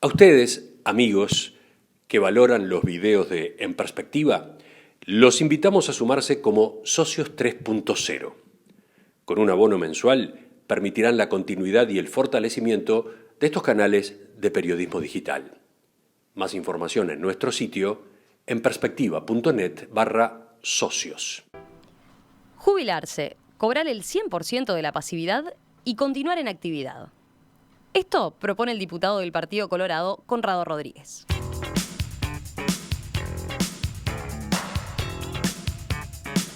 A ustedes, amigos, que valoran los videos de En Perspectiva, los invitamos a sumarse como socios 3.0. Con un abono mensual permitirán la continuidad y el fortalecimiento de estos canales de periodismo digital. Más información en nuestro sitio enperspectiva.net/socios. Jubilarse, cobrar el 100% de la pasividad y continuar en actividad. Esto propone el diputado del Partido Colorado, Conrado Rodríguez.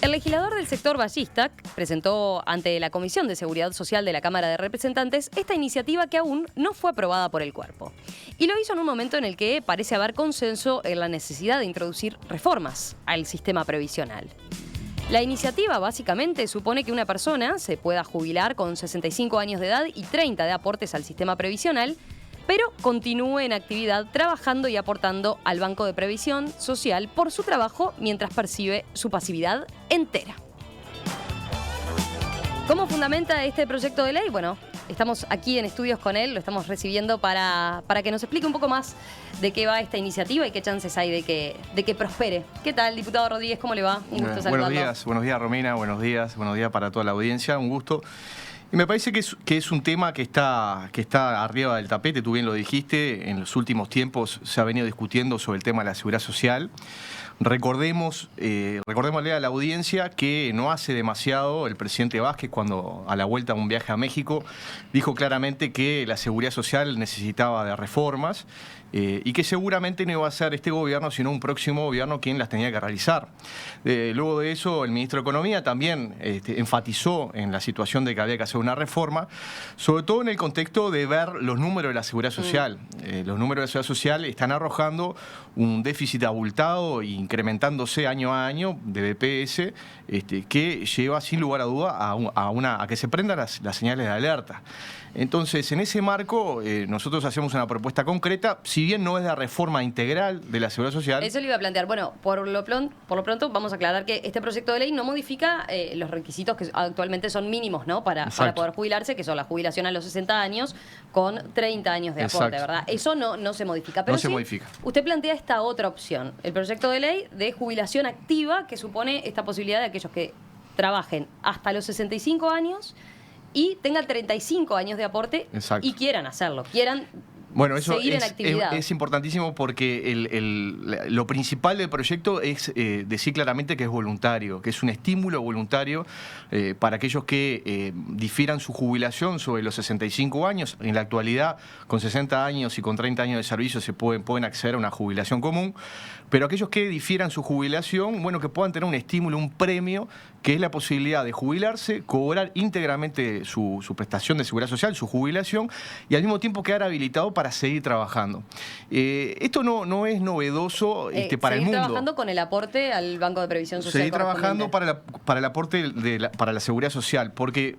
El legislador del sector Ballista presentó ante la Comisión de Seguridad Social de la Cámara de Representantes esta iniciativa que aún no fue aprobada por el cuerpo. Y lo hizo en un momento en el que parece haber consenso en la necesidad de introducir reformas al sistema previsional. La iniciativa básicamente supone que una persona se pueda jubilar con 65 años de edad y 30 de aportes al sistema previsional, pero continúe en actividad trabajando y aportando al Banco de Previsión Social por su trabajo mientras percibe su pasividad entera. ¿Cómo fundamenta este proyecto de ley? Bueno, estamos aquí en estudios con él, lo estamos recibiendo para que nos explique un poco más de qué va esta iniciativa y qué chances hay de que prospere. ¿Qué tal, diputado Rodríguez? ¿Cómo le va? Un gusto saludarlo. Buenos días Romina, buenos días para toda la audiencia, un gusto. Y me parece que es un tema que está arriba del tapete, tú bien lo dijiste, en los últimos tiempos se ha venido discutiendo sobre el tema de la seguridad social. Recordémosle a la audiencia que no hace demasiado el presidente Vázquez, cuando a la vuelta de un viaje a México, dijo claramente que la seguridad social necesitaba de reformas y que seguramente no iba a ser este gobierno, sino un próximo gobierno quien las tenía que realizar. Luego de eso, el ministro de Economía también enfatizó en la situación de que había que hacer una reforma, sobre todo en el contexto de ver los números de la seguridad social. Los números de la seguridad social están arrojando un déficit abultado e incrementándose año a año de BPS, que lleva sin lugar a duda a que se prendan las señales de alerta. Entonces, en ese marco, nosotros hacemos una propuesta concreta, si bien no es la reforma integral de la seguridad social. Eso le iba a plantear. Bueno, por lo pronto vamos a aclarar que este proyecto de ley no modifica los requisitos que actualmente son mínimos, ¿no? Para poder jubilarse, que son la jubilación a los 60 años con 30 años de aporte, ¿verdad? Eso no se modifica. Pero no se modifica. Usted plantea esta otra opción, el proyecto de ley de jubilación activa, que supone esta posibilidad de aquellos que trabajen hasta los 65 años y tengan 35 años de aporte. Exacto. Y quieran hacerlo, bueno, eso seguir en actividad. Es importantísimo porque lo principal del proyecto es decir claramente que es voluntario, que es un estímulo voluntario para aquellos que difieran su jubilación sobre los 65 años. En la actualidad, con 60 años y con 30 años de servicio se pueden acceder a una jubilación común, pero aquellos que difieran su jubilación, bueno, que puedan tener un estímulo, un premio, que es la posibilidad de jubilarse, cobrar íntegramente su prestación de seguridad social, su jubilación, y al mismo tiempo quedar habilitado para seguir trabajando. Esto no es novedoso para el mundo. Seguir trabajando con el aporte al Banco de Previsión Social. Seguir trabajando para el aporte para la seguridad social, porque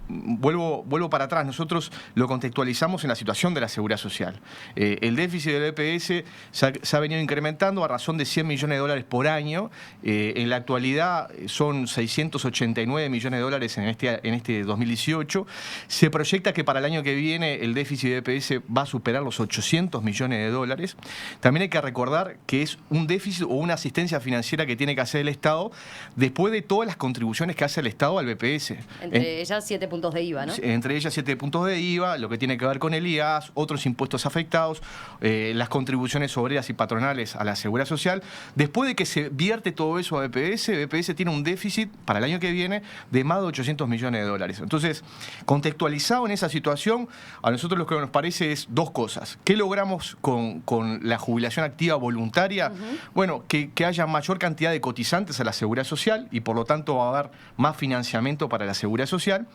vuelvo para atrás, nosotros lo contextualizamos en la situación de la seguridad social. El déficit del EPS se ha venido incrementando a razón de $100 millones por año. En la actualidad son $689 millones en este 2018. Se proyecta que para el año que viene el déficit de EPS va a superar los $800 millones. También hay que recordar que es un déficit o una asistencia financiera que tiene que hacer el Estado después de todas las contribuciones que hace el Estado al BPS. Entre ellas 7 puntos de IVA, ¿no? Entre ellas 7 puntos de IVA, lo que tiene que ver con el IAS, otros impuestos afectados, las contribuciones obreras y patronales a la seguridad social. Después de que se vierte todo eso a BPS tiene un déficit para el año que viene de más de $800 millones. Entonces, contextualizado en esa situación, a nosotros lo que nos parece es dos cosas. ¿Qué logramos con la jubilación activa voluntaria? Bueno, que haya mayor cantidad de cotizantes a la seguridad social y por lo tanto va a haber más financiamiento para la seguridad social.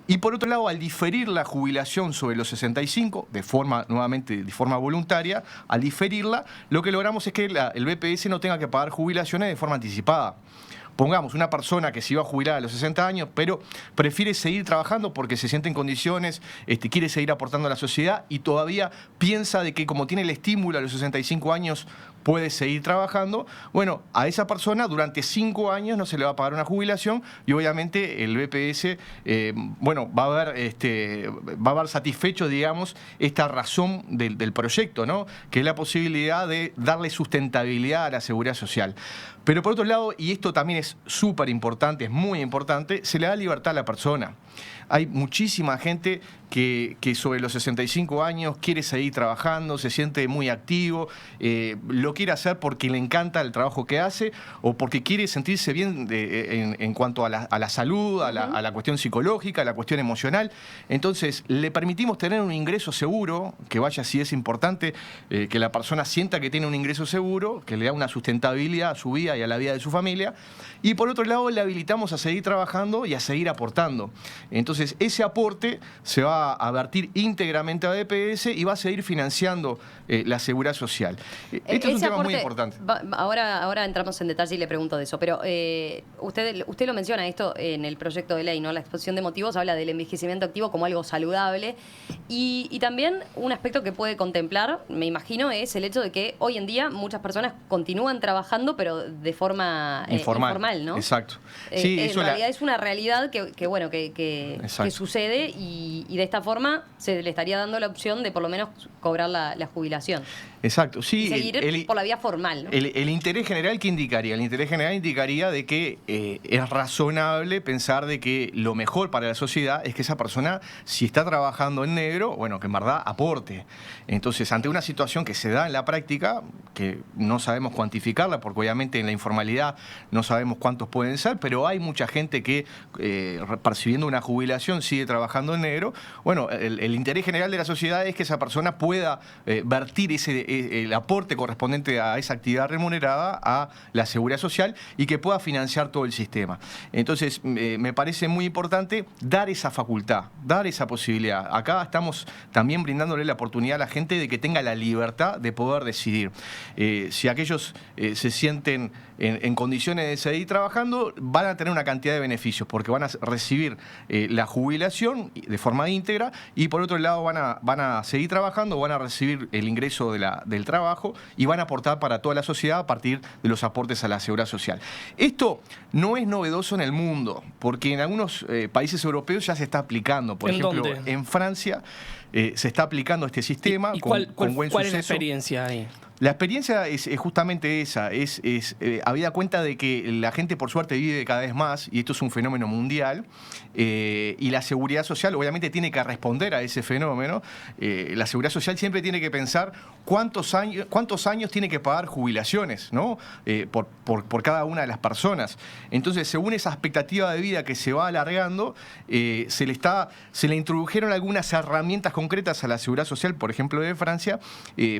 Y por otro lado, al diferir la jubilación sobre los 65, de forma voluntaria, al diferirla, lo que logramos es que el BPS no tenga que pagar jubilaciones de forma anticipada. Pongamos una persona que se iba a jubilar a los 60 años, pero prefiere seguir trabajando porque se siente en condiciones, quiere seguir aportando a la sociedad y todavía piensa de que como tiene el estímulo a los 65 años puede seguir trabajando, bueno, a esa persona durante 5 años no se le va a pagar una jubilación y obviamente el BPS, bueno, va a haber satisfecho, digamos, esta razón del proyecto, ¿no? Que es la posibilidad de darle sustentabilidad a la seguridad social. Pero por otro lado, y esto también es súper importante, es muy importante, se le da libertad a la persona. Hay muchísima gente que sobre los 65 años quiere seguir trabajando, se siente muy activo, lo quiere hacer porque le encanta el trabajo que hace o porque quiere sentirse bien en cuanto a la salud, a la cuestión psicológica, a la cuestión emocional. Entonces, le permitimos tener un ingreso seguro, que vaya si es importante, que la persona sienta que tiene un ingreso seguro, que le da una sustentabilidad a su vida y a la vida de su familia. Y por otro lado, le habilitamos a seguir trabajando y a seguir aportando. Entonces, ese aporte se va a vertir íntegramente a BPS y va a seguir financiando la seguridad social. Este es un tema aporte, muy importante. Ahora entramos en detalle y le pregunto de eso, pero usted lo menciona esto en el proyecto de ley, ¿no? La exposición de motivos habla del envejecimiento activo como algo saludable y también un aspecto que puede contemplar, me imagino, es el hecho de que hoy en día muchas personas continúan trabajando, pero de forma informal, ¿no? Exacto. Sí, en realidad es una realidad que sucede y de esta forma se le estaría dando la opción de por lo menos cobrar la jubilación. Exacto, sí. Y seguir por la vía formal, ¿no? El interés general, ¿qué indicaría? El interés general indicaría de que es razonable pensar de que lo mejor para la sociedad es que esa persona, si está trabajando en negro, bueno, que en verdad aporte. Entonces, ante una situación que se da en la práctica, que no sabemos cuantificarla, porque obviamente en la informalidad no sabemos cuántos pueden ser, pero hay mucha gente que percibiendo una jubilación sigue trabajando en negro. Bueno, el interés general de la sociedad es que esa persona pueda vertir el aporte correspondiente a esa actividad remunerada a la seguridad social y que pueda financiar todo el sistema. Entonces, me parece muy importante dar esa facultad, dar esa posibilidad. Acá estamos también brindándole la oportunidad a la gente de que tenga la libertad de poder decidir. Si aquellos se sienten en condiciones de seguir trabajando, van a tener una cantidad de beneficios, porque van a recibir la jubilación de forma íntegra y por otro lado van a seguir trabajando, van a recibir el ingreso del trabajo y van a aportar para toda la sociedad a partir de los aportes a la seguridad social. Esto no es novedoso en el mundo, porque en algunos países europeos ya se está aplicando. Por ejemplo, ¿dónde? en Francia se está aplicando este sistema ¿Y con cuál buen es suceso. la experiencia ahí? La experiencia es justamente esa, habida cuenta de que la gente por suerte vive cada vez más, y esto es un fenómeno mundial, y la seguridad social obviamente tiene que responder a ese fenómeno. La seguridad social siempre tiene que pensar cuántos años tiene que pagar jubilaciones, ¿no? por cada una de las personas. Entonces, según esa expectativa de vida que se va alargando, se le introdujeron algunas herramientas concretas a la seguridad social, por ejemplo de Francia,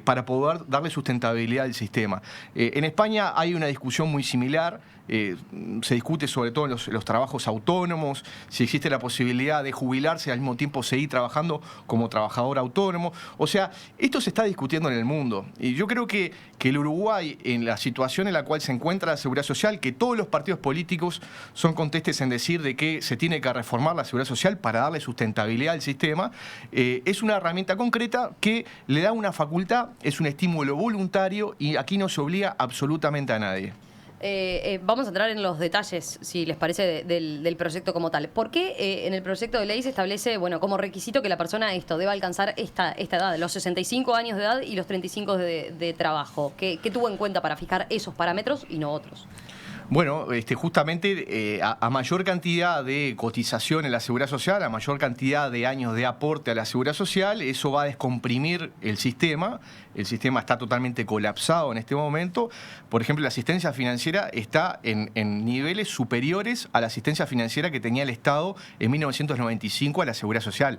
para poder darle sustentabilidad al sistema. En España hay una discusión muy similar. Se discute sobre todo en los trabajos autónomos, si existe la posibilidad de jubilarse y al mismo tiempo seguir trabajando como trabajador autónomo. O sea, esto se está discutiendo en el mundo. Y yo creo que el Uruguay, en la situación en la cual se encuentra la seguridad social, que todos los partidos políticos son contestes en decir de que se tiene que reformar la seguridad social para darle sustentabilidad al sistema, es una herramienta concreta que le da una facultad, es un estímulo voluntario y aquí no se obliga absolutamente a nadie. Vamos a entrar en los detalles, si les parece, del proyecto como tal. ¿Por qué en el proyecto de ley se establece, bueno, como requisito que la persona deba alcanzar esta edad, los 65 años de edad y los 35 de trabajo? ¿Qué tuvo en cuenta para fijar esos parámetros y no otros? Bueno, justamente a mayor cantidad de cotización en la seguridad social, a mayor cantidad de años de aporte a la seguridad social, eso va a descomprimir el sistema. El sistema está totalmente colapsado en este momento. Por ejemplo, la asistencia financiera está en niveles superiores a la asistencia financiera que tenía el Estado en 1995 a la seguridad social,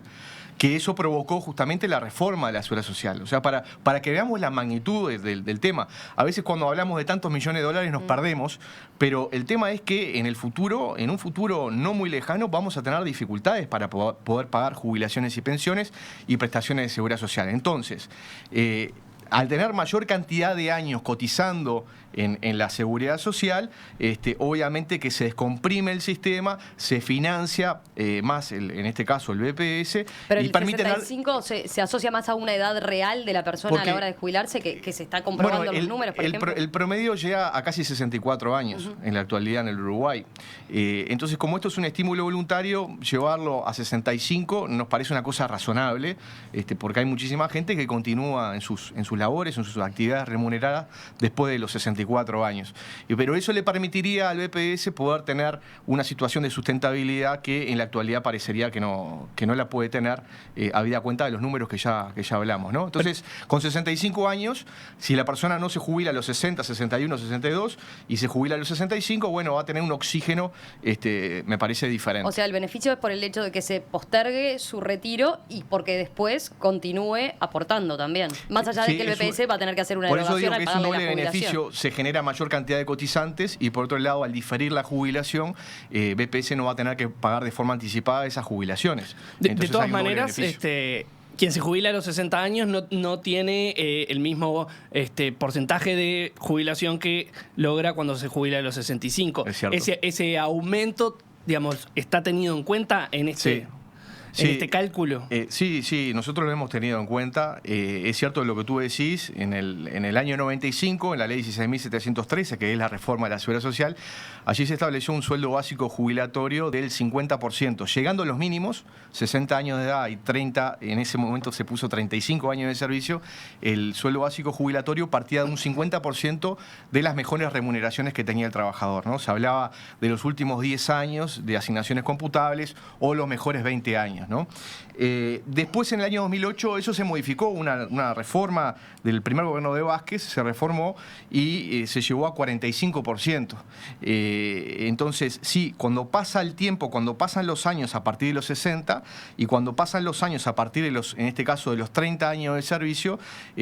que eso provocó justamente la reforma de la seguridad social. O sea, para que veamos la magnitud del tema. A veces cuando hablamos de tantos millones de dólares nos perdemos, pero el tema es que en un futuro no muy lejano, vamos a tener dificultades para poder pagar jubilaciones y pensiones y prestaciones de seguridad social. Entonces, al tener mayor cantidad de años cotizando en la seguridad social, obviamente que se descomprime el sistema, se financia más, en este caso, el BPS. Pero y el permite 65 se asocia más a una edad real de la persona a la hora de jubilarse, que se está comprobando los números, por ejemplo. El promedio llega a casi 64 años en la actualidad en el Uruguay. Entonces, como esto es un estímulo voluntario, llevarlo a 65 nos parece una cosa razonable, porque hay muchísima gente que continúa en sus labores, en sus actividades remuneradas después de los 64 años. Pero eso le permitiría al BPS poder tener una situación de sustentabilidad que en la actualidad parecería que no la puede tener, habida cuenta de los números que ya hablamos, ¿no? Entonces, con 65 años, si la persona no se jubila a los 60, 61, 62 y se jubila a los 65, bueno, va a tener un oxígeno, me parece diferente. O sea, el beneficio es por el hecho de que se postergue su retiro y porque después continúe aportando también. Más allá de que el BPS va a tener que hacer una erogación al pagarle la jubilación. Beneficio, se genera mayor cantidad de cotizantes y por otro lado, al diferir la jubilación, BPS no va a tener que pagar de forma anticipada esas jubilaciones. De todas maneras, quien se jubila a los 60 años no tiene el mismo porcentaje de jubilación que logra cuando se jubila a los 65. Es cierto. Ese aumento, digamos, está tenido en cuenta en este cálculo. Sí, nosotros lo hemos tenido en cuenta. Es cierto lo que tú decís, en el año 95, en la ley 16.713, que es la reforma de la Seguridad Social, allí se estableció un sueldo básico jubilatorio del 50%, llegando a los mínimos, 60 años de edad y 30, en ese momento se puso 35 años de servicio, el sueldo básico jubilatorio partía de un 50% de las mejores remuneraciones que tenía el trabajador, ¿no? Se hablaba de los últimos 10 años de asignaciones computables o los mejores 20 años. ¿No? Después, en el año 2008, eso se modificó, una reforma del primer gobierno de Vázquez, se reformó y se llevó a 45%. Entonces, sí, cuando pasa el tiempo, cuando pasan los años a partir de los 60 y cuando pasan los años a partir de en este caso, de los 30 años de servicio,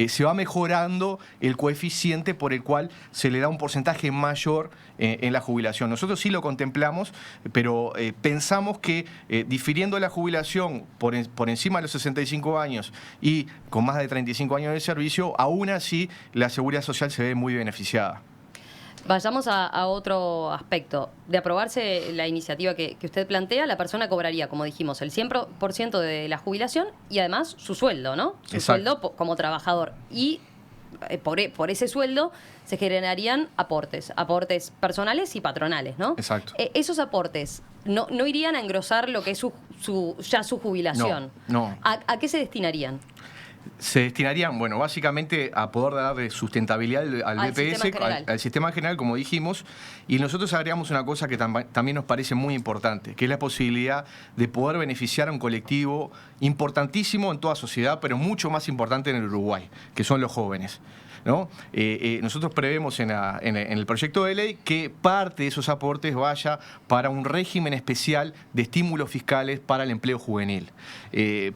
se va mejorando el coeficiente por el cual se le da un porcentaje mayor en la jubilación. Nosotros sí lo contemplamos, pero pensamos que difiriendo la jubilación por encima de los 65 años y con más de 35 años de servicio, aún así la Seguridad Social se ve muy beneficiada. Vayamos a otro aspecto. De aprobarse la iniciativa que usted plantea, la persona cobraría, como dijimos, el 100% de la jubilación y además su sueldo, ¿no? Su Exacto. sueldo como trabajador. Y por ese sueldo se generarían aportes personales y patronales, ¿no? Exacto. Esos aportes no irían a engrosar lo que es ya su jubilación. No. ¿A qué se destinarían? Se destinarían, bueno, básicamente a poder darle sustentabilidad al BPS, al sistema general, como dijimos, y nosotros agregamos una cosa que también nos parece muy importante, que es la posibilidad de poder beneficiar a un colectivo importantísimo en toda sociedad, pero mucho más importante en el Uruguay, que son los jóvenes, ¿no? Nosotros prevemos en el proyecto de ley que parte de esos aportes vaya para un régimen especial de estímulos fiscales para el empleo juvenil.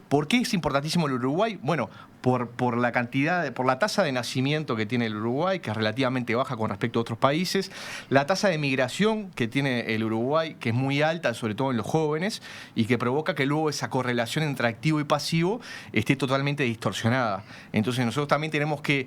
¿Por qué es importantísimo el Uruguay? Bueno, por la tasa de nacimiento que tiene el Uruguay, que es relativamente baja con respecto a otros países, la tasa de migración que tiene el Uruguay, que es muy alta, sobre todo en los jóvenes, y que provoca que luego esa correlación entre activo y pasivo esté totalmente distorsionada. Entonces nosotros también tenemos que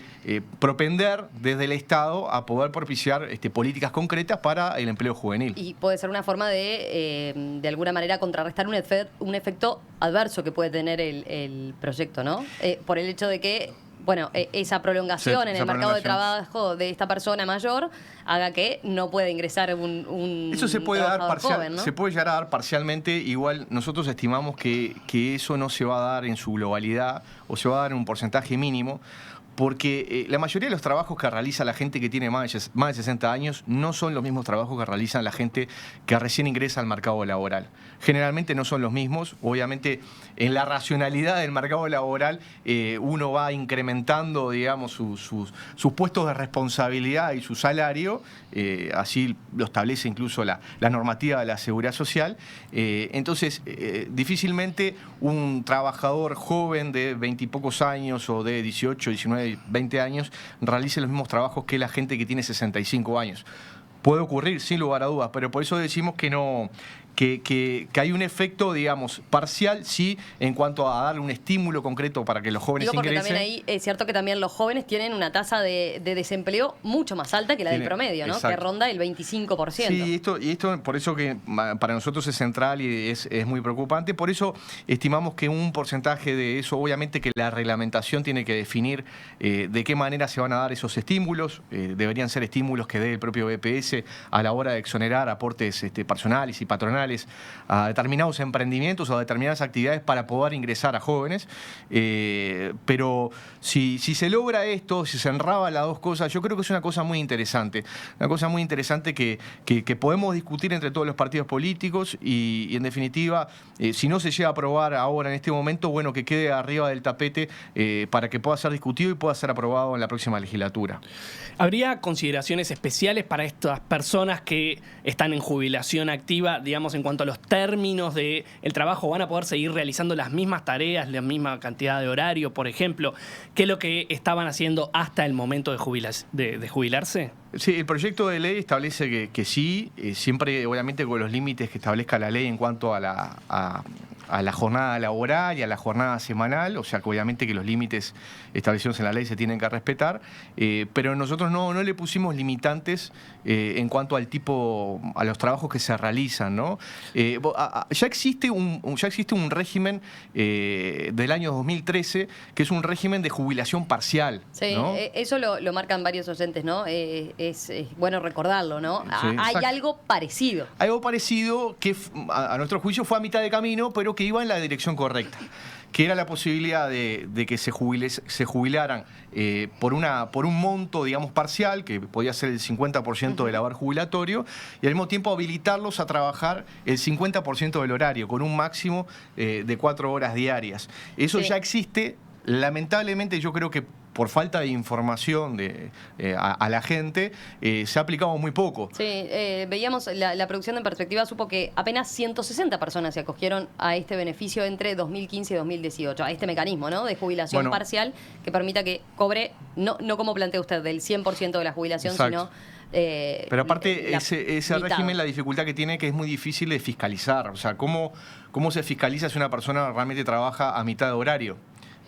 propender desde el Estado a poder propiciar políticas concretas para el empleo juvenil. Y puede ser una forma de alguna manera contrarrestar un efecto adverso que puede tener el proyecto, ¿no? Por el hecho de que, bueno, esa prolongación en el mercado de trabajo de esta persona mayor haga que no pueda ingresar un eso se puede dar joven, ¿no? Se puede llegar a dar parcialmente. Igual nosotros estimamos que eso no se va a dar en su globalidad o se va a dar en un porcentaje mínimo, porque la mayoría de los trabajos que realiza la gente que tiene más de 60 años no son los mismos trabajos que realizan la gente que recién ingresa al mercado laboral. Generalmente no son los mismos. Obviamente, en la racionalidad del mercado laboral, uno va incrementando, digamos, sus puestos de responsabilidad y su salario. Así lo establece incluso la normativa de la Seguridad Social. Entonces, difícilmente un trabajador joven de 20 y pocos años o de 18, 19, 20 años realice los mismos trabajos que la gente que tiene 65 años. Puede ocurrir, sin lugar a dudas, pero por eso decimos que que hay un efecto, digamos, parcial, sí, en cuanto a darle un estímulo concreto para que los jóvenes porque ingresen. También ahí es cierto que también los jóvenes tienen una tasa de desempleo mucho más alta que la del promedio, ¿no? Exacto. Que ronda el 25%. Sí, y esto por eso que para nosotros es central y es muy preocupante. Por eso estimamos que un porcentaje de eso, obviamente que la reglamentación tiene que definir de qué manera se van a dar esos estímulos. Deberían ser estímulos que dé el propio BPS a la hora de exonerar aportes personales y patronales a determinados emprendimientos o a determinadas actividades para poder ingresar a jóvenes. Pero si se logra esto, si se enraba las dos cosas, yo creo que es una cosa muy interesante. Una cosa muy interesante que podemos discutir entre todos los partidos políticos y en definitiva, si no se llega a aprobar ahora en este momento, bueno, que quede arriba del tapete para que pueda ser discutido y pueda ser aprobado en la próxima legislatura. ¿Habría consideraciones especiales para estas personas que están en jubilación activa, digamos, en cuanto a los términos del trabajo? ¿Van a poder seguir realizando las mismas tareas, la misma cantidad de horario, por ejemplo, que lo que estaban haciendo hasta el momento de jubilarse? Sí, el proyecto de ley establece que sí, siempre obviamente con los límites que establezca la ley en cuanto a la jornada laboral y a la jornada semanal, o sea que obviamente que los límites establecidos en la ley se tienen que respetar, pero nosotros no le pusimos limitantes en cuanto al tipo, a los trabajos que se realizan, ¿no? Ya existe un régimen del año 2013 que es un régimen de jubilación parcial. Sí, ¿no? Eso lo marcan varios oyentes, ¿no? Es bueno recordarlo, ¿no? Sí, Hay algo parecido. Algo parecido que a nuestro juicio fue a mitad de camino, pero que iba en la dirección correcta, que era la posibilidad de que se jubilaran por un monto, digamos, parcial, que podía ser el 50% del haber jubilatorio, y al mismo tiempo habilitarlos a trabajar el 50% del horario, con un máximo de 4 horas diarias. Eso ya existe. Lamentablemente yo creo que por falta de información a la gente, se ha aplicado muy poco. Sí, veíamos, la producción de En Perspectiva supo que apenas 160 personas se acogieron a este beneficio entre 2015 y 2018, a este mecanismo, ¿no?, de jubilación parcial que permita que cobre, no como plantea usted, del 100% de la jubilación, Exacto. sino... Pero aparte, ese régimen, la dificultad que tiene, que es muy difícil de fiscalizar. O sea, ¿cómo se fiscaliza si una persona realmente trabaja a mitad de horario?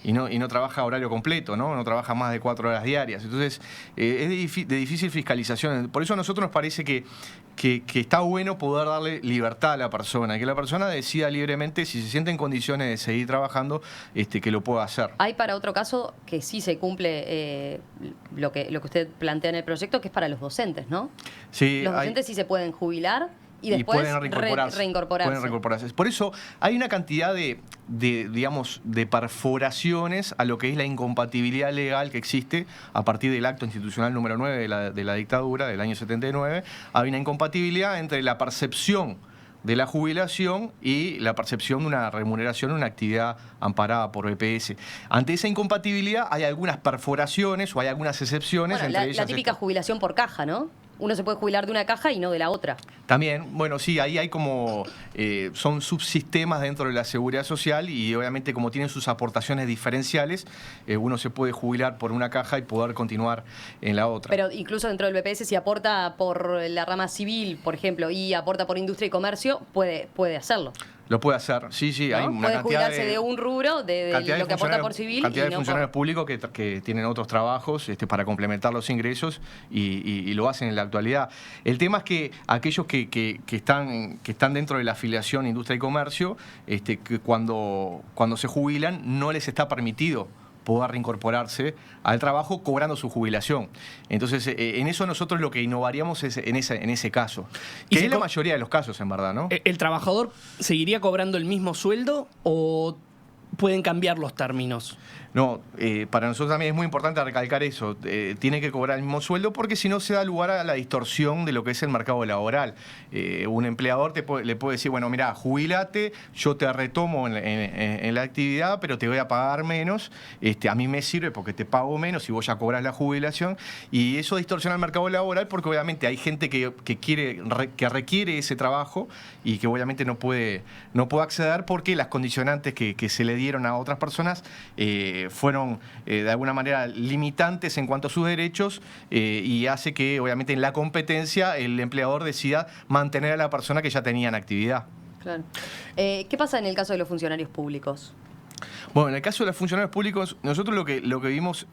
Y no trabaja a horario completo, no trabaja más de 4 horas diarias. Entonces, es de difícil fiscalización. Por eso a nosotros nos parece que está bueno poder darle libertad a la persona, que la persona decida libremente, si se siente en condiciones de seguir trabajando, que lo pueda hacer. Hay para otro caso que sí se cumple lo que usted plantea en el proyecto, que es para los docentes, ¿no? Sí, los docentes sí se pueden jubilar y después pueden reincorporarse. Por eso hay una cantidad digamos, de perforaciones a lo que es la incompatibilidad legal que existe a partir del acto institucional número 9 de la dictadura del año 79. Hay una incompatibilidad entre la percepción de la jubilación y la percepción de una remuneración en una actividad amparada por BPS. Ante esa incompatibilidad hay algunas perforaciones o hay algunas excepciones. Bueno, entre ellas la típica jubilación por caja, ¿no? Uno se puede jubilar de una caja y no de la otra. También, bueno, sí, ahí hay como, son subsistemas dentro de la seguridad social y obviamente como tienen sus aportaciones diferenciales, uno se puede jubilar por una caja y poder continuar en la otra. Pero incluso dentro del BPS, si aporta por la rama civil, por ejemplo, y aporta por industria y comercio, puede hacerlo. Lo puede hacer, sí, ¿No? hay una puede cantidad jubilarse de un rubro, de lo que aporta por civil. Cantidad y de no funcionarios públicos que tienen otros trabajos para complementar los ingresos y lo hacen en la actualidad. El tema es que aquellos que están dentro de la afiliación industria y comercio, que cuando se jubilan no les está permitido poder reincorporarse al trabajo cobrando su jubilación. Entonces, en eso nosotros lo que innovaríamos es en ese caso. Que es la mayoría de los casos, en verdad, ¿no? ¿El trabajador seguiría cobrando el mismo sueldo o pueden cambiar los términos? No, para nosotros también es muy importante recalcar eso. Tiene que cobrar el mismo sueldo porque si no se da lugar a la distorsión de lo que es el mercado laboral. Un empleador le puede decir, bueno, mira, jubílate, yo te retomo en la actividad, pero te voy a pagar menos. A mí me sirve porque te pago menos y vos ya cobras la jubilación. Y eso distorsiona el mercado laboral porque obviamente hay gente que requiere ese trabajo y que obviamente no puede acceder porque las condicionantes que se le dieron a otras personas fueron de alguna manera limitantes en cuanto a sus derechos y hace que obviamente en la competencia el empleador decida mantener a la persona que ya tenía en actividad. Claro. ¿Qué pasa en el caso de los funcionarios públicos? Bueno, en el caso de los funcionarios públicos, nosotros lo que vimos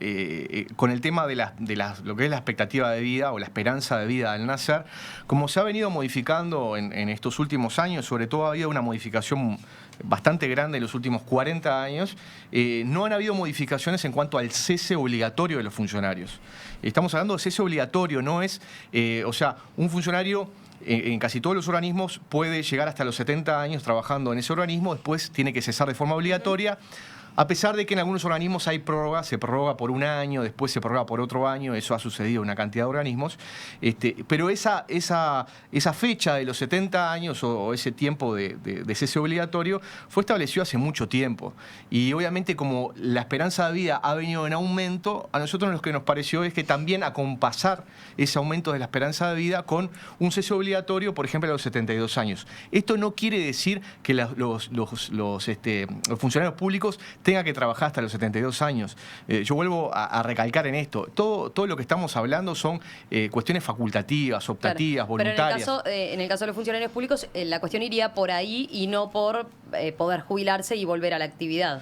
con el tema de lo que es la expectativa de vida o la esperanza de vida al nacer, como se ha venido modificando en estos últimos años, sobre todo ha habido una modificación bastante grande en los últimos 40 años, no han habido modificaciones en cuanto al cese obligatorio de los funcionarios. Estamos hablando de cese obligatorio, no es, o sea, un funcionario en casi todos los organismos puede llegar hasta los 70 años trabajando en ese organismo, después tiene que cesar de forma obligatoria, a pesar de que en algunos organismos hay prórroga, se prorroga por un año, después se prorroga por otro año, eso ha sucedido en una cantidad de organismos, pero esa fecha de los 70 años o ese tiempo de cese obligatorio fue establecido hace mucho tiempo. Y obviamente como la esperanza de vida ha venido en aumento, a nosotros lo que nos pareció es que también acompasar ese aumento de la esperanza de vida con un cese obligatorio, por ejemplo, a los 72 años. Esto no quiere decir que los funcionarios públicos tenga que trabajar hasta los 72 años. Yo vuelvo a recalcar en esto. Todo lo que estamos hablando son cuestiones facultativas, optativas, claro, voluntarias. Pero en el caso de los funcionarios públicos, la cuestión iría por ahí y no por poder jubilarse y volver a la actividad,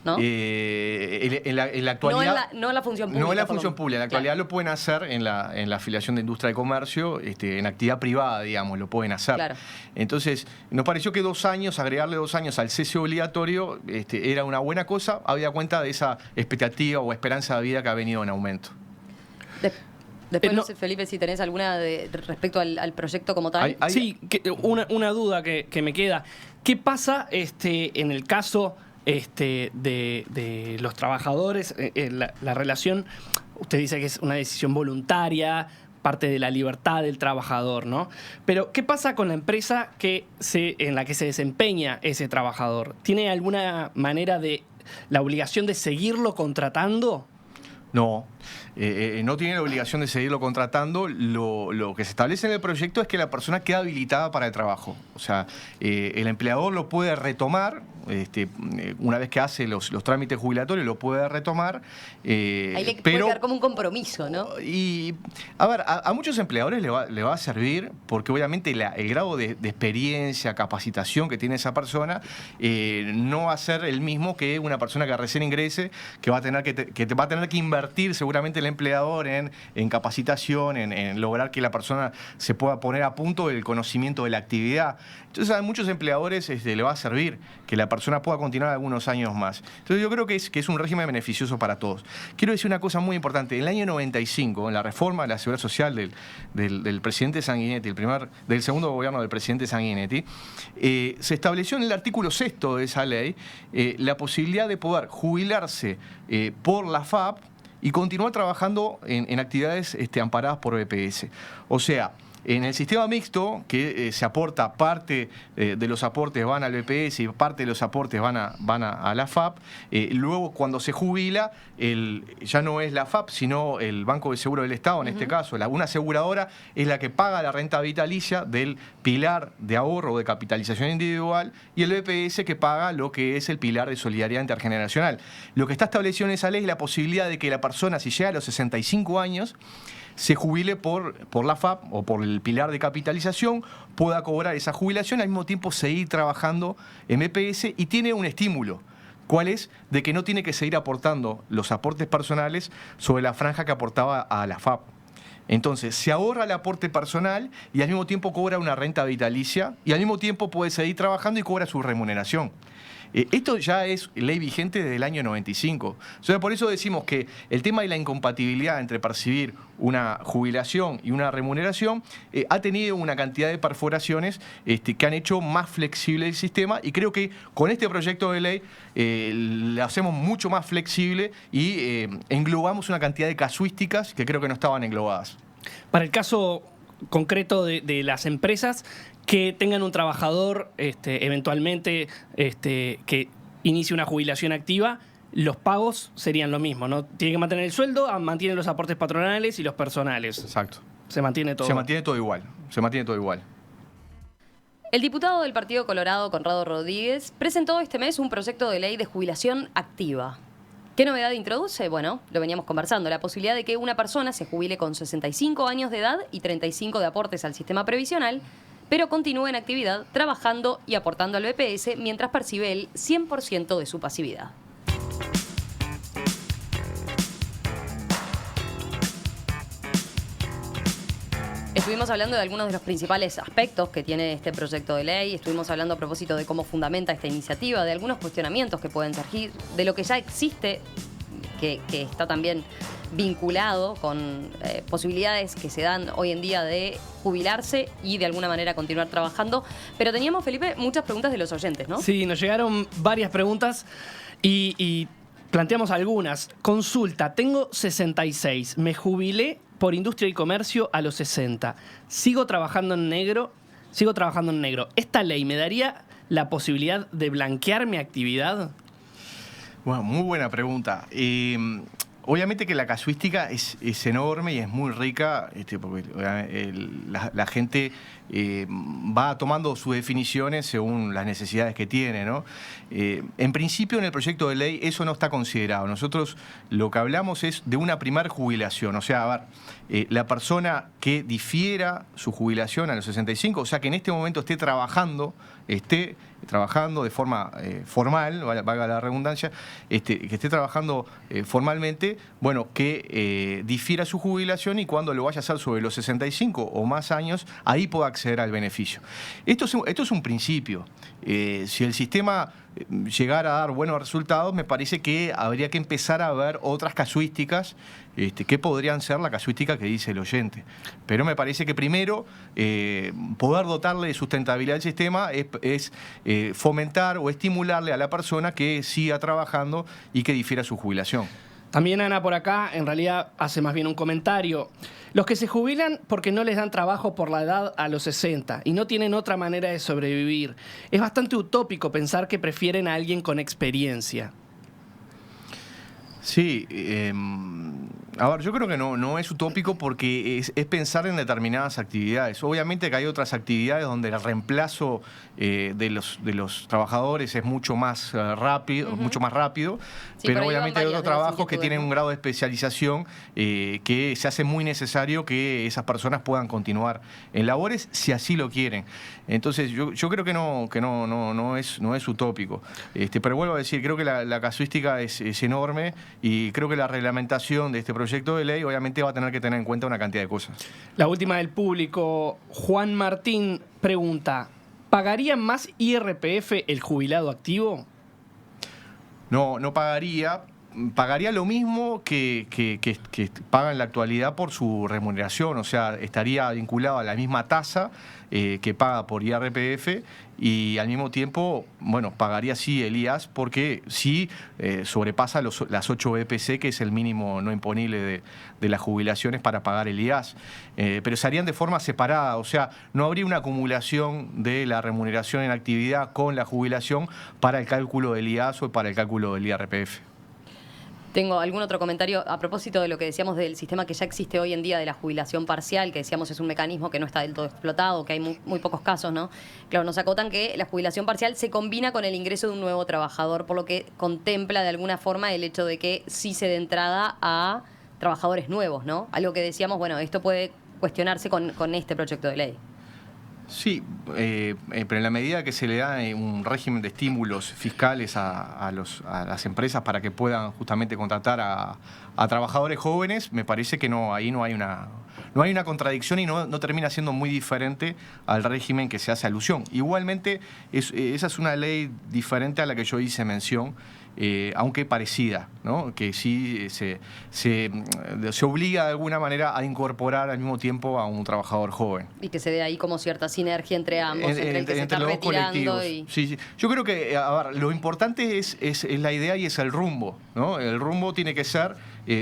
¿no? En la actualidad, no en la función pública. No en la función pública. En la actualidad claro. lo pueden hacer en la afiliación de industria de comercio, en actividad privada, digamos, lo pueden hacer. Claro. Entonces, nos pareció que 2 años, agregarle 2 años al cese obligatorio, era una buena cosa, habida cuenta de esa expectativa o esperanza de vida que ha venido en aumento. Después, no sé, Felipe, si tenés alguna respecto al proyecto como tal. Sí, una duda que me queda. ¿Qué pasa en el caso de los trabajadores? La relación, usted dice que es una decisión voluntaria, parte de la libertad del trabajador, ¿no? Pero, ¿qué pasa con la empresa en la que se desempeña ese trabajador? ¿Tiene alguna manera de la obligación de seguirlo contratando? No, no tiene la obligación de seguirlo contratando. Lo que se establece en el proyecto es que la persona queda habilitada para el trabajo. O sea, el empleador lo puede retomar, una vez que hace los trámites jubilatorios, lo puede retomar. Ahí le puede quedar como un compromiso, ¿no? Y, a ver, a muchos empleadores le va a servir porque obviamente el grado de experiencia, capacitación que tiene esa persona no va a ser el mismo que una persona que recién ingrese, que va a tener que invertir seguramente el empleador en capacitación, en lograr que la persona se pueda poner a punto del conocimiento de la actividad. Entonces a muchos empleadores le va a servir que la persona pueda continuar algunos años más. Entonces yo creo que es un régimen beneficioso para todos. Quiero decir una cosa muy importante. En el año 95, en la reforma de la Seguridad Social del presidente Sanguinetti, del segundo gobierno del presidente Sanguinetti, se estableció en el artículo 6º de esa ley la posibilidad de poder jubilarse por la FAP y continuar trabajando en actividades amparadas por BPS. O sea, en el sistema mixto, que se aporta parte de los aportes van al BPS y parte de los aportes van a la FAP, luego cuando se jubila, ya no es la FAP, sino el Banco de Seguro del Estado, en este caso, una aseguradora es la que paga la renta vitalicia del pilar de ahorro o de capitalización individual y el BPS que paga lo que es el pilar de solidaridad intergeneracional. Lo que está establecido en esa ley es la posibilidad de que la persona, si llega a los 65 años, se jubile por la FAP o por el pilar de capitalización, pueda cobrar esa jubilación, al mismo tiempo seguir trabajando en BPS y tiene un estímulo. ¿Cuál es? De que no tiene que seguir aportando los aportes personales sobre la franja que aportaba a la FAP. Entonces, se ahorra el aporte personal y al mismo tiempo cobra una renta vitalicia y al mismo tiempo puede seguir trabajando y cobra su remuneración. Esto ya es ley vigente desde el año 95. O sea, por eso decimos que el tema de la incompatibilidad entre percibir una jubilación y una remuneración ha tenido una cantidad de perforaciones que han hecho más flexible el sistema y creo que con este proyecto de ley lo hacemos mucho más flexible y englobamos una cantidad de casuísticas que creo que no estaban englobadas. Para el caso concreto de las empresas que tengan un trabajador eventualmente que inicie una jubilación activa, los pagos serían lo mismo, ¿no? Tiene que mantener el sueldo, mantienen los aportes patronales y los personales. Exacto. Se mantiene todo. Se mantiene todo igual. El diputado del Partido Colorado, Conrado Rodríguez, presentó este mes un proyecto de ley de jubilación activa. ¿Qué novedad introduce? Bueno, lo veníamos conversando, la posibilidad de que una persona se jubile con 65 años de edad y 35 de aportes al sistema previsional, pero continúe en actividad trabajando y aportando al BPS mientras percibe el 100% de su pasividad. Estuvimos hablando de algunos de los principales aspectos que tiene este proyecto de ley, estuvimos hablando a propósito de cómo fundamenta esta iniciativa, de algunos cuestionamientos que pueden surgir, de lo que ya existe, que está también vinculado con posibilidades que se dan hoy en día de jubilarse y de alguna manera continuar trabajando. Pero teníamos, Felipe, muchas preguntas de los oyentes, ¿no? Sí, nos llegaron varias preguntas y planteamos algunas. Consulta, tengo 66, me jubilé por industria y comercio a los 60. Sigo trabajando en negro. ¿Esta ley me daría la posibilidad de blanquear mi actividad? Bueno, muy buena pregunta. Obviamente que la casuística es enorme y es muy rica, porque la gente va tomando sus definiciones según las necesidades que tiene, ¿no? En principio, en el proyecto de ley eso no está considerado. Nosotros lo que hablamos es de una primer jubilación. O sea, a ver, la persona que difiera su jubilación a los 65, o sea, que en este momento esté trabajando de forma formal, valga la redundancia, que esté trabajando formalmente, bueno, que difiera su jubilación y cuando lo vaya a hacer sobre los 65 o más años, ahí pueda acceder al beneficio. Esto es un principio. Si el sistema llegara a dar buenos resultados, me parece que habría que empezar a ver otras casuísticas que podrían ser la casuística que dice el oyente. Pero me parece que primero poder dotarle de sustentabilidad al sistema es fomentar o estimularle a la persona que siga trabajando y que difiera su jubilación. También Ana por acá, en realidad hace más bien un comentario. Los que se jubilan porque no les dan trabajo por la edad a los 60 y no tienen otra manera de sobrevivir. Es bastante utópico pensar que prefieren a alguien con experiencia. Sí, a ver, yo creo que no es utópico porque es pensar en determinadas actividades. Obviamente que hay otras actividades donde el reemplazo de los trabajadores es mucho más rápido, Sí, pero obviamente hay varias otros de las trabajos que inquietudes, tienen ¿no? un grado de especialización que se hace muy necesario que esas personas puedan continuar en labores si así lo quieren. Entonces yo creo que no es utópico. Pero vuelvo a decir, creo que la casuística es enorme y creo que la reglamentación de este proyecto de ley obviamente va a tener que tener en cuenta una cantidad de cosas. La última del público, Juan Martín pregunta, ¿pagaría más IRPF el jubilado activo? No pagaría. Pagaría lo mismo que paga en la actualidad por su remuneración, o sea, estaría vinculado a la misma tasa que paga por IRPF y al mismo tiempo, bueno, pagaría sí el IAS porque sí sobrepasa las 8 BPC, que es el mínimo no imponible de las jubilaciones para pagar el IAS. Pero se harían de forma separada, o sea, no habría una acumulación de la remuneración en actividad con la jubilación para el cálculo del IAS o para el cálculo del IRPF. Tengo algún otro comentario a propósito de lo que decíamos del sistema que ya existe hoy en día de la jubilación parcial, que decíamos es un mecanismo que no está del todo explotado, que hay muy pocos casos, ¿no? Claro, nos acotan que la jubilación parcial se combina con el ingreso de un nuevo trabajador, por lo que contempla de alguna forma el hecho de que sí se dé entrada a trabajadores nuevos, ¿no? Algo que decíamos, bueno, esto puede cuestionarse con este proyecto de ley. Sí, pero en la medida que se le da un régimen de estímulos fiscales a las empresas para que puedan justamente contratar a trabajadores jóvenes, me parece que ahí no hay una contradicción y no termina siendo muy diferente al régimen que se hace alusión. Igualmente, esa es una ley diferente a la que yo hice mención, aunque parecida, ¿no? Que sí se obliga de alguna manera a incorporar al mismo tiempo a un trabajador joven. Y que se dé ahí como cierta sinergia entre ambos, entre el que se está los dos retirando colectivos. Sí. Yo creo que, a ver, lo importante es la idea y es el rumbo, ¿no? El rumbo tiene que ser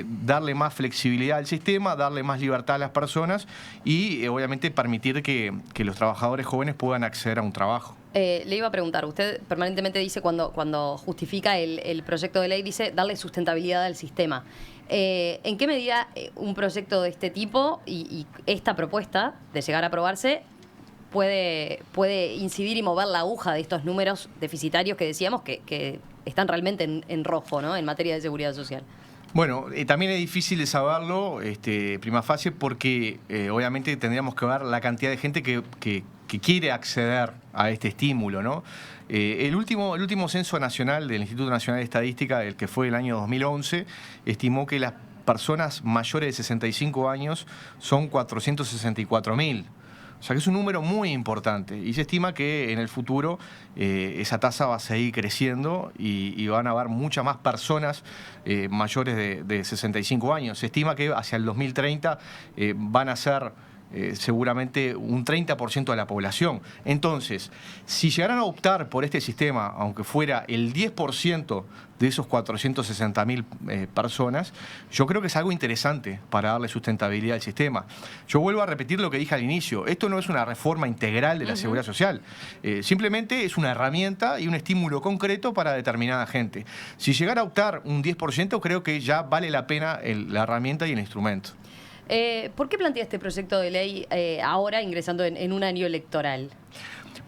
darle más flexibilidad al sistema, darle más libertad a las personas y obviamente permitir que los trabajadores jóvenes puedan acceder a un trabajo. Le iba a preguntar, usted permanentemente dice cuando justifica el proyecto de ley, dice darle sustentabilidad al sistema. ¿En qué medida un proyecto de este tipo y esta propuesta de llegar a aprobarse puede incidir y mover la aguja de estos números deficitarios que decíamos que están realmente en rojo, ¿no? En materia de seguridad social? Bueno, también es difícil de saberlo, prima facie, porque obviamente tendríamos que ver la cantidad de gente que que quiere acceder a este estímulo, ¿no? El último censo nacional del Instituto Nacional de Estadística, el que fue el año 2011, estimó que las personas mayores de 65 años son 464.000. O sea que es un número muy importante y se estima que en el futuro esa tasa va a seguir creciendo y van a haber muchas más personas mayores de 65 años. Se estima que hacia el 2030 van a ser seguramente un 30% de la población. Entonces, si llegaran a optar por este sistema, aunque fuera el 10% de esos 460.000 personas, yo creo que es algo interesante para darle sustentabilidad al sistema. Yo vuelvo a repetir lo que dije al inicio, esto no es una reforma integral de la seguridad social, simplemente es una herramienta y un estímulo concreto para determinada gente. Si llegara a optar un 10%, creo que ya vale la pena la herramienta y el instrumento. ¿Por qué plantea este proyecto de ley ahora ingresando en un año electoral?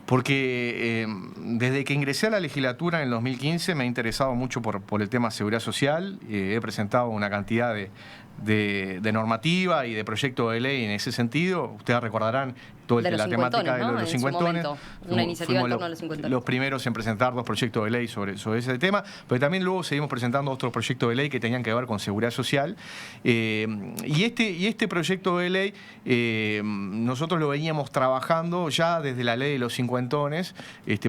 Porque desde que ingresé a la legislatura en el 2015 me he interesado mucho por el tema seguridad social. He presentado una cantidad de normativa y de proyecto de ley en ese sentido. Ustedes recordarán toda la temática de los cincuentones. Una iniciativa en torno a los cincuentones. Los primeros en presentar 2 proyectos de ley sobre ese tema, pero también luego seguimos presentando otros proyectos de ley que tenían que ver con seguridad social. Y este proyecto de ley nosotros lo veníamos trabajando ya desde la ley de los cincuentones,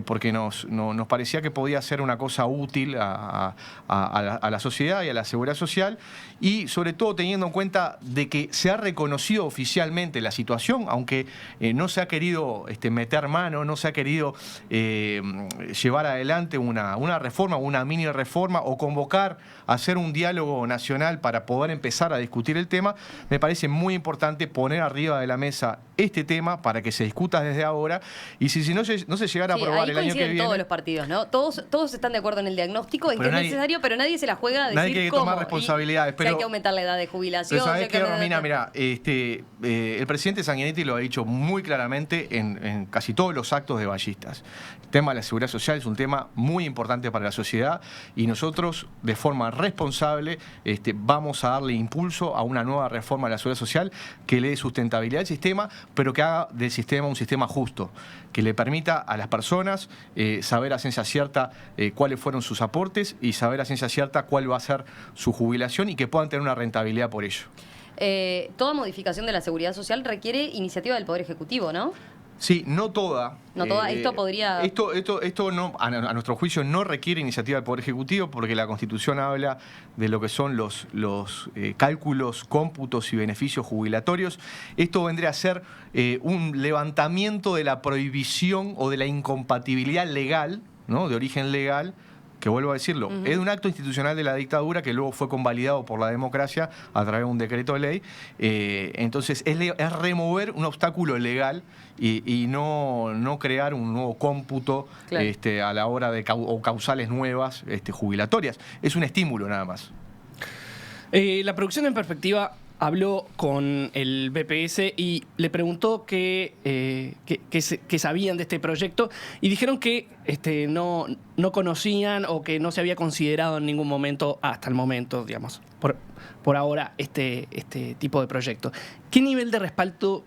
porque nos parecía que podía ser una cosa útil a la sociedad y a la seguridad social, y sobre todo teniendo en cuenta de que se ha reconocido oficialmente la situación, aunque no se ha querido meter mano, no se ha querido llevar adelante una reforma, una mini reforma o convocar a hacer un diálogo nacional para poder empezar a discutir el tema. Me parece muy importante poner arriba de la mesa este tema para que se discuta desde ahora, y si no se llegara a aprobar el año que viene... todos los partidos, ¿no? Todos están de acuerdo en el diagnóstico, en que es necesario, pero nadie se la juega a decir nadie quiere cómo. tomar responsabilidades. Pero hay que aumentar la edad de jubilación. Pero ¿sabés qué, Romina? Mira, el presidente Sanguinetti lo ha dicho muy claramente en casi todos los actos de ballistas. El tema de la seguridad social es un tema muy importante para la sociedad y nosotros, de forma responsable, vamos a darle impulso a una nueva reforma de la seguridad social que le dé sustentabilidad al sistema, pero que haga del sistema un sistema justo, que le permita a las personas saber a ciencia cierta cuáles fueron sus aportes y saber a ciencia cierta cuál va a ser su jubilación y que puedan tener una rentabilidad por ello. Toda modificación de la seguridad social requiere iniciativa del Poder Ejecutivo, ¿no? Sí, no toda. No toda. Esto podría... Esto no, a nuestro juicio no requiere iniciativa del Poder Ejecutivo, porque la Constitución habla de lo que son los cálculos, cómputos y beneficios jubilatorios. Esto vendría a ser un levantamiento de la prohibición o de la incompatibilidad legal, ¿no? De origen legal, que vuelvo a decirlo, es un acto institucional de la dictadura que luego fue convalidado por la democracia a través de un decreto de ley. Entonces es remover un obstáculo legal y no crear un nuevo cómputo, claro, a la hora de o causales nuevas jubilatorias. Es un estímulo nada más. La producción en perspectiva habló con el BPS y le preguntó qué sabían de este proyecto, y dijeron que no conocían o que no se había considerado en ningún momento, hasta el momento, digamos, por ahora, este tipo de proyecto. ¿Qué nivel de respaldo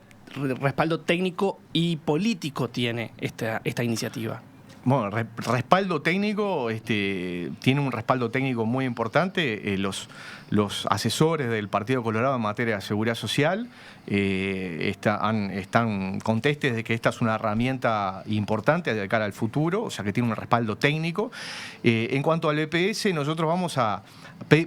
técnico y político tiene esta iniciativa? Bueno, respaldo técnico, tiene un respaldo técnico muy importante. Los asesores del Partido Colorado en materia de seguridad social están contestes de que esta es una herramienta importante de cara al futuro, o sea que tiene un respaldo técnico. En cuanto al BPS, nosotros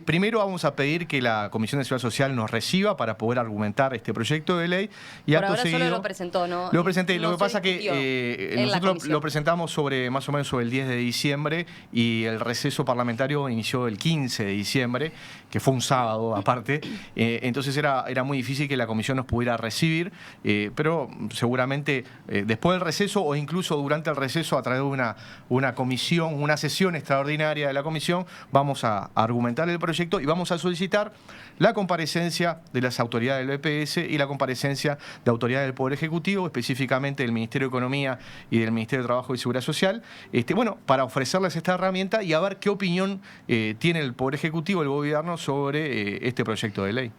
primero vamos a pedir que la Comisión de Seguridad Social nos reciba para poder argumentar este proyecto de ley. Y por ahora solo lo presentó, ¿no? Lo presenté. No lo que pasa que nosotros lo presentamos más o menos sobre el 10 de diciembre y el receso parlamentario inició el 15 de diciembre, que fue un sábado aparte. Entonces era muy difícil que la comisión nos pudiera recibir, pero seguramente después del receso o incluso durante el receso, a través de una comisión, una sesión extraordinaria de la comisión, vamos a argumentar el proyecto y vamos a solicitar la comparecencia de las autoridades del BPS y la comparecencia de autoridades del Poder Ejecutivo, específicamente del Ministerio de Economía y del Ministerio de Trabajo y Seguridad Social, para ofrecerles esta herramienta y a ver qué opinión tiene el Poder Ejecutivo, el gobierno, sobre este proyecto de ley.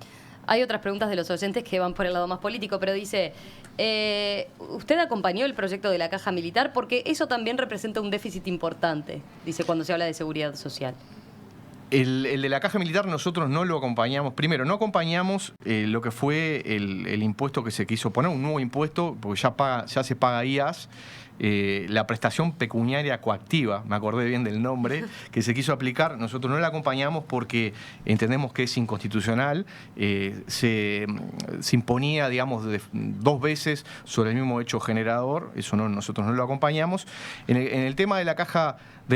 Hay otras preguntas de los oyentes que van por el lado más político, pero dice, ¿usted acompañó el proyecto de la caja militar? Porque eso también representa un déficit importante, dice, cuando se habla de seguridad social. El de la caja militar nosotros no lo acompañamos. Primero, no acompañamos lo que fue el impuesto que se quiso poner, un nuevo impuesto, porque ya se paga IAS, la prestación pecuniaria coactiva, me acordé bien del nombre, que se quiso aplicar. Nosotros no la acompañamos porque entendemos que es inconstitucional. Se imponía, digamos, 2 veces sobre el mismo hecho generador. Eso nosotros no lo acompañamos. En el tema de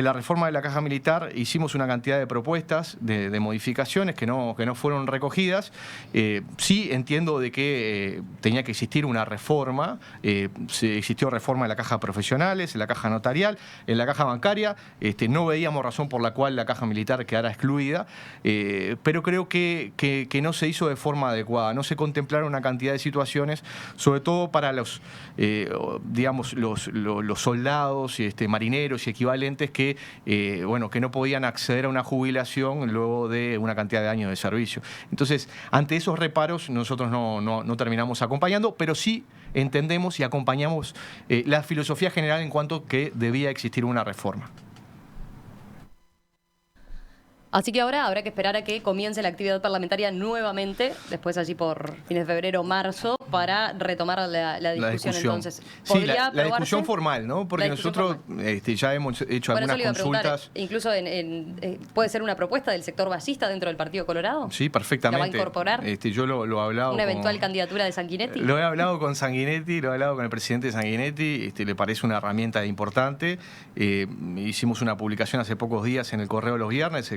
la reforma de la caja militar hicimos una cantidad de propuestas de modificaciones que no fueron recogidas. Sí entiendo de que tenía que existir una reforma. Existió reforma en la caja profesionales, en la caja notarial, en la caja bancaria. No veíamos razón por la cual la caja militar quedara excluida, pero creo que no se hizo de forma adecuada. No se contemplaron una cantidad de situaciones, sobre todo para los soldados, marineros y equivalentes que no podían acceder a una jubilación luego de una cantidad de años de servicio. Entonces, ante esos reparos, nosotros no terminamos acompañando, pero sí entendemos y acompañamos la filosofía general en cuanto que debía existir una reforma. Así que ahora habrá que esperar a que comience la actividad parlamentaria nuevamente, después allí por fines de febrero o marzo, para retomar la discusión. Entonces, sí, la discusión formal, ¿no? Porque nosotros ya hemos hecho algunas consultas. Incluso puede ser una propuesta del sector basista dentro del Partido Colorado. Sí, perfectamente. ¿La va a incorporar? Yo lo he hablado. ¿Una eventual candidatura de Sanguinetti? Lo he hablado con Sanguinetti, lo he hablado con el presidente Sanguinetti. Le parece una herramienta importante. Hicimos una publicación hace pocos días en el Correo de los Viernes,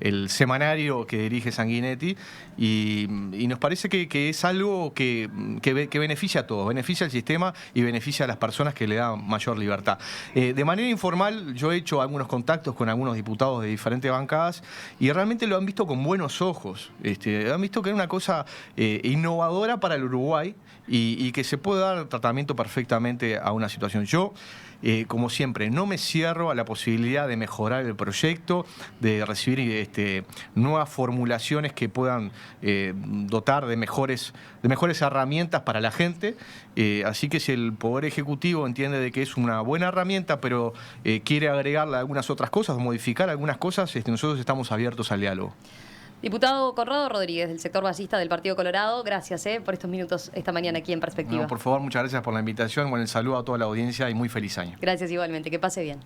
el semanario que dirige Sanguinetti, y nos parece que es algo que beneficia a todos, beneficia al sistema y beneficia a las personas que le dan mayor libertad. De manera informal, yo he hecho algunos contactos con algunos diputados de diferentes bancadas y realmente lo han visto con buenos ojos. Han visto que es una cosa innovadora para el Uruguay y que se puede dar tratamiento perfectamente a una situación. Yo, como siempre, no me cierro a la posibilidad de mejorar el proyecto, de recibir nuevas formulaciones que puedan dotar de mejores herramientas para la gente. Así que si el Poder Ejecutivo entiende de que es una buena herramienta, pero quiere agregarle algunas otras cosas, modificar algunas cosas, nosotros estamos abiertos al diálogo. Diputado Conrado Rodríguez, del sector basista del Partido Colorado, gracias por estos minutos esta mañana aquí en Perspectiva. No, por favor, muchas gracias por la invitación. Bueno, el saludo a toda la audiencia y muy feliz año. Gracias igualmente, que pase bien.